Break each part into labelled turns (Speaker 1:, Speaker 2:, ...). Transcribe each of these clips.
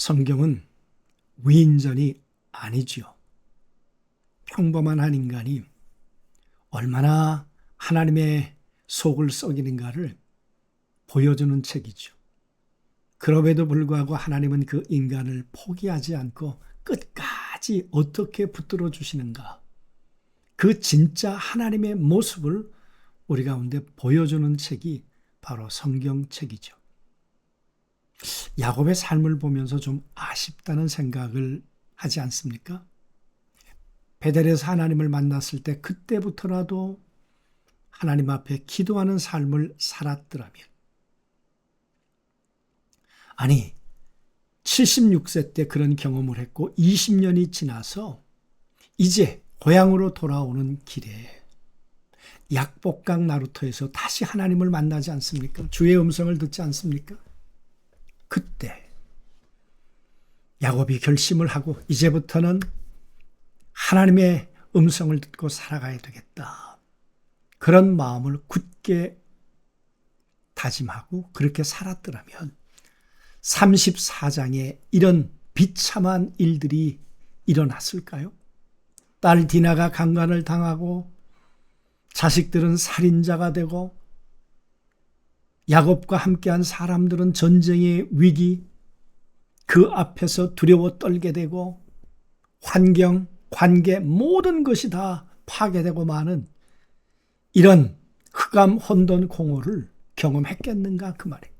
Speaker 1: 성경은 위인전이 아니지요. 평범한 한 인간이 얼마나 하나님의 속을 썩이는가를 보여주는 책이죠. 그럼에도 불구하고 하나님은 그 인간을 포기하지 않고 끝까지 어떻게 붙들어 주시는가, 그 진짜 하나님의 모습을 우리 가운데 보여주는 책이 바로 성경책이죠. 야곱의 삶을 보면서 좀 아쉽다는 생각을 하지 않습니까? 베델에서 하나님을 만났을 때 그때부터라도 하나님 앞에 기도하는 삶을 살았더라면, 아니 76세 때 그런 경험을 했고 20년이 지나서 이제 고향으로 돌아오는 길에 약복강 나루터에서 다시 하나님을 만나지 않습니까? 주의 음성을 듣지 않습니까? 그때 야곱이 결심을 하고 이제부터는 하나님의 음성을 듣고 살아가야 되겠다, 그런 마음을 굳게 다짐하고 그렇게 살았더라면 34장에 이런 비참한 일들이 일어났을까요? 딸 디나가 강간을 당하고 자식들은 살인자가 되고 야곱과 함께한 사람들은 전쟁의 위기 그 앞에서 두려워 떨게 되고 환경, 관계 모든 것이 다 파괴되고 마는 이런 흑암 혼돈 공허를 경험했겠는가 그 말이에요.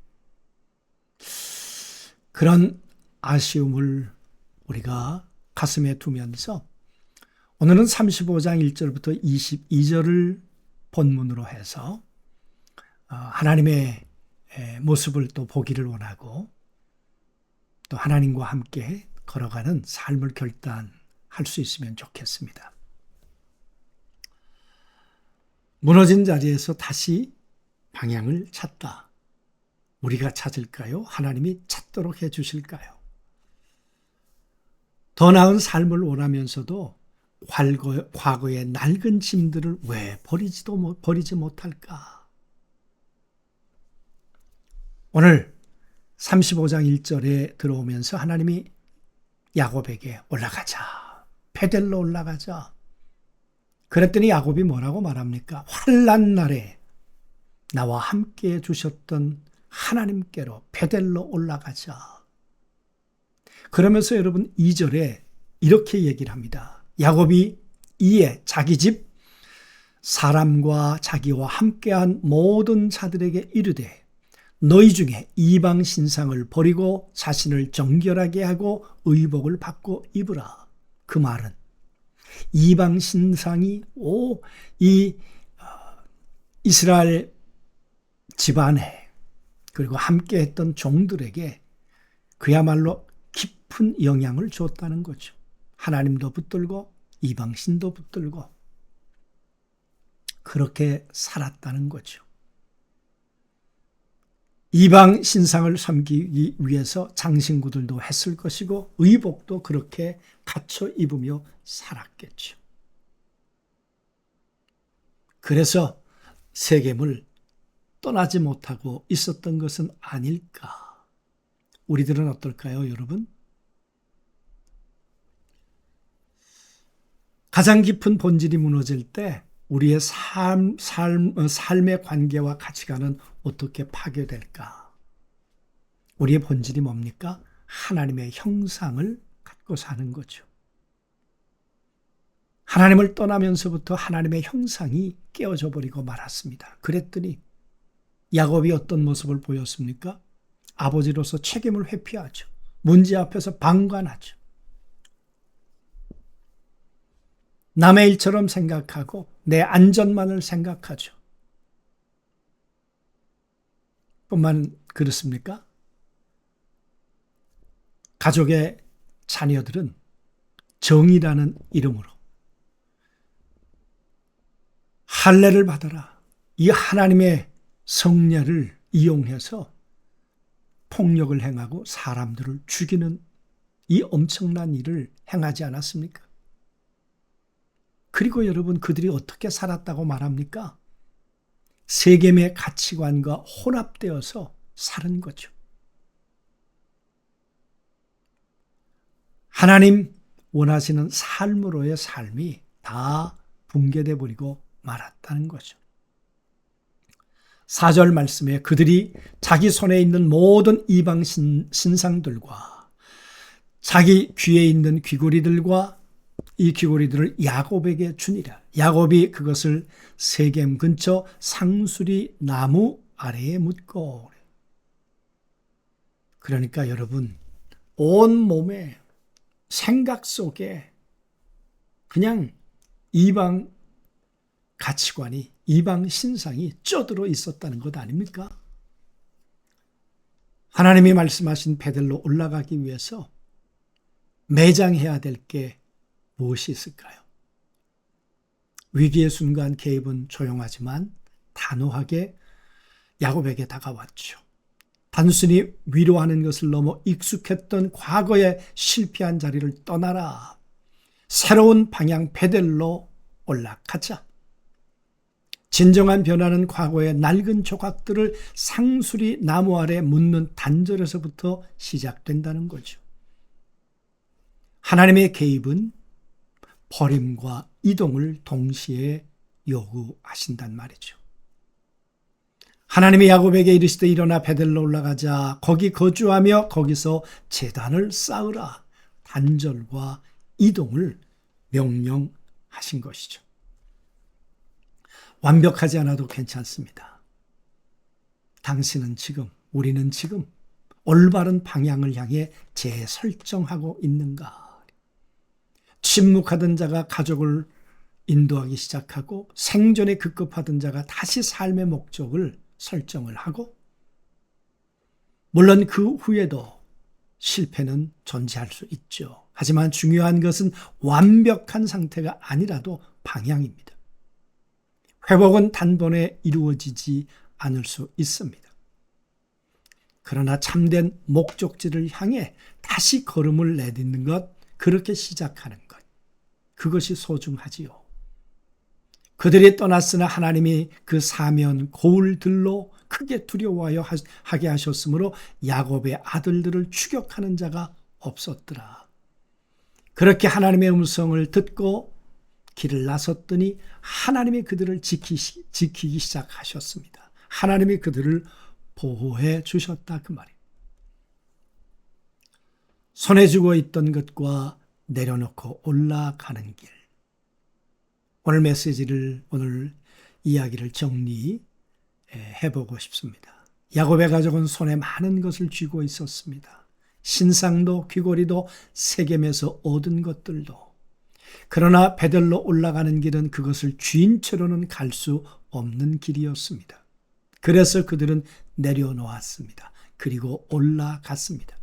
Speaker 1: 그런 아쉬움을 우리가 가슴에 두면서 오늘은 35장 1절부터 22절을 본문으로 해서 하나님의 모습을 또 보기를 원하고 또 하나님과 함께 걸어가는 삶을 결단할 수 있으면 좋겠습니다. 무너진 자리에서 다시 방향을 찾다. 우리가 찾을까요? 하나님이 찾도록 해 주실까요? 더 나은 삶을 원하면서도 과거의 낡은 짐들을 왜 버리지 못할까? 오늘 35장 1절에 들어오면서 하나님이 야곱에게 올라가자, 베델로 올라가자. 그랬더니 야곱이 뭐라고 말합니까? 환난 날에 나와 함께 해주셨던 하나님께로 베델로 올라가자. 그러면서 여러분 2절에 이렇게 얘기를 합니다. 야곱이 이에 자기 집 사람과 자기와 함께한 모든 자들에게 이르되 너희 중에 이방 신상을 버리고 자신을 정결하게 하고 의복을 받고 입으라. 그 말은 이방 신상이 이 이스라엘 집안에 그리고 함께했던 종들에게 그야말로 깊은 영향을 줬다는 거죠. 하나님도 붙들고 이방신도 붙들고 그렇게 살았다는 거죠. 이방 신상을 섬기기 위해서 장신구들도 했을 것이고 의복도 그렇게 갖춰 입으며 살았겠죠. 그래서 세겜을 떠나지 못하고 있었던 것은 아닐까. 우리들은 어떨까요, 여러분? 가장 깊은 본질이 무너질 때 우리의 삶의 관계와 가치관은 어떻게 파괴될까? 우리의 본질이 뭡니까? 하나님의 형상을 갖고 사는 거죠. 하나님을 떠나면서부터 하나님의 형상이 깨어져 버리고 말았습니다. 그랬더니 야곱이 어떤 모습을 보였습니까? 아버지로서 책임을 회피하죠. 문제 앞에서 방관하죠. 남의 일처럼 생각하고 내 안전만을 생각하죠. 뿐만 그렇습니까? 가족의 자녀들은 정의라는 이름으로 할례를 받아라. 이 하나님의 성례를 이용해서 폭력을 행하고 사람들을 죽이는 이 엄청난 일을 행하지 않았습니까? 그리고 여러분 그들이 어떻게 살았다고 말합니까? 세겜의 가치관과 혼합되어서 사는 거죠. 하나님 원하시는 삶으로의 삶이 다 붕괴돼 버리고 말았다는 거죠. 4절 말씀에 그들이 자기 손에 있는 모든 이방 신상들과 자기 귀에 있는 귀고리들과 이 귀고리들을 야곱에게 주니라. 야곱이 그것을 세겜 근처 상수리 나무 아래에 묻고. 그러니까 여러분, 온 몸에 생각 속에 그냥 이방 가치관이, 이방 신상이 쪄들어 있었다는 것 아닙니까? 하나님이 말씀하신 베델로 올라가기 위해서 매장해야 될 게 무엇이 있을까요? 위기의 순간 개입은 조용하지만 단호하게 야곱에게 다가왔죠. 단순히 위로하는 것을 넘어 익숙했던 과거의 실패한 자리를 떠나라. 새로운 방향 베델로 올라가자. 진정한 변화는 과거의 낡은 조각들을 상수리 나무 아래 묻는 단절에서부터 시작된다는 거죠. 하나님의 개입은 버림과 이동을 동시에 요구하신단 말이죠. 하나님이 야곱에게 이르시되 일어나 베델로 올라가자. 거기 거주하며 거기서 제단을 쌓으라. 단절과 이동을 명령하신 것이죠. 완벽하지 않아도 괜찮습니다. 당신은 지금, 우리는 지금 올바른 방향을 향해 재설정하고 있는가? 침묵하던 자가 가족을 인도하기 시작하고 생존에 급급하던 자가 다시 삶의 목적을 설정을 하고, 물론 그 후에도 실패는 존재할 수 있죠. 하지만 중요한 것은 완벽한 상태가 아니라도 방향입니다. 회복은 단번에 이루어지지 않을 수 있습니다. 그러나 참된 목적지를 향해 다시 걸음을 내딛는 것, 그렇게 시작하는 것, 그것이 소중하지요. 그들이 떠났으나 하나님이 그 사면 고울들로 크게 두려워하여 하게 하셨으므로 야곱의 아들들을 추격하는 자가 없었더라. 그렇게 하나님의 음성을 듣고 길을 나섰더니 하나님이 그들을 지키기 시작하셨습니다. 하나님이 그들을 보호해 주셨다, 그 말이에요. 손에 쥐고 있던 것과 내려놓고 올라가는 길. 오늘 메시지를, 오늘 이야기를 정리해보고 싶습니다. 야곱의 가족은 손에 많은 것을 쥐고 있었습니다. 신상도 귀고리도 세겜에서 얻은 것들도. 그러나 베델로 올라가는 길은 그것을 쥔 채로는 갈 수 없는 길이었습니다. 그래서 그들은 내려놓았습니다. 그리고 올라갔습니다.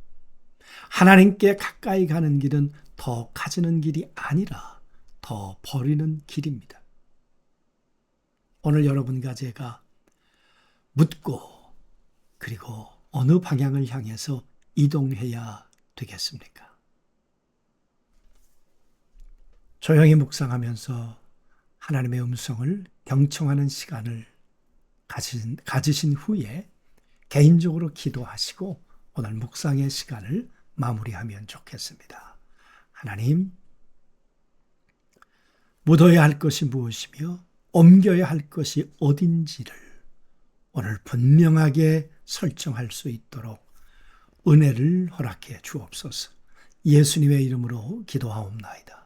Speaker 1: 하나님께 가까이 가는 길은 더 가지는 길이 아니라 더 버리는 길입니다. 오늘 여러분과 제가 묻고 그리고 어느 방향을 향해서 이동해야 되겠습니까? 조용히 묵상하면서 하나님의 음성을 경청하는 시간을 가지신 후에 개인적으로 기도하시고 오늘 묵상의 시간을 마무리하면 좋겠습니다. 하나님, 묻어야 할 것이 무엇이며 옮겨야 할 것이 어딘지를 오늘 분명하게 설정할 수 있도록 은혜를 허락해 주옵소서. 예수님의 이름으로 기도하옵나이다.